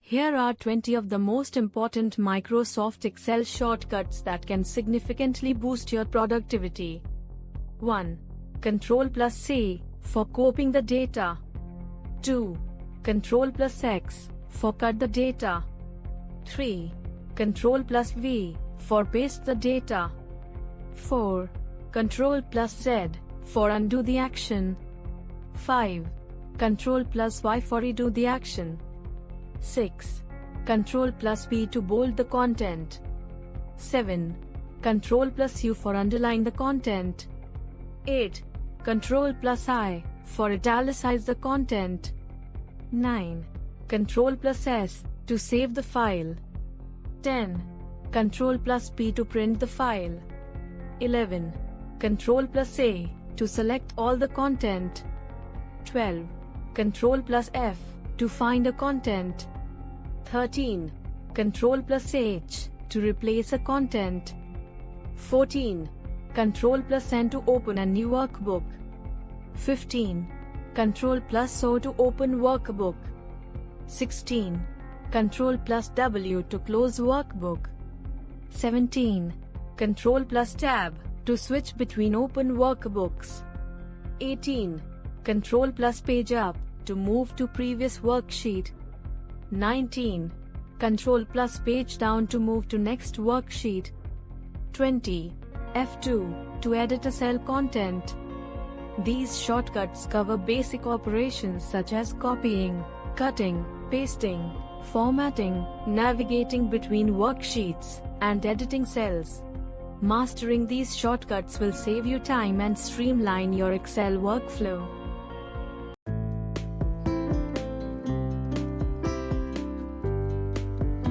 Here are 20 of the most important Microsoft Excel shortcuts that can significantly boost your productivity. 1. Ctrl+C for copying the data. 2. Ctrl+X for cut the data. 3. Ctrl+V for paste the data. 4. Ctrl+Z for undo the action. 5. Ctrl+Y for redo the action. 6. Ctrl+P to bold the content. 7. Ctrl+U for underline the content. 8. Ctrl+I for italicize the content. 9. Ctrl+S to save the file. 10. Ctrl+P to print the file. 11. Ctrl+A to select all the content. 12. Ctrl+F to find a content. 13. Ctrl+H to replace a content. 14. Ctrl+N to open a new workbook. 15. Ctrl+O to open workbook. 16. Ctrl+W to close workbook. 17. Ctrl+Tab to switch between open workbooks. 18. Ctrl+Page Up to move to previous worksheet. 19. Ctrl+Page Down to move to next worksheet. 20. F2 to edit a cell content. These shortcuts cover basic operations such as copying, cutting, pasting, formatting, navigating between worksheets, and editing cells. Mastering these shortcuts will save you time and streamline your Excel workflow.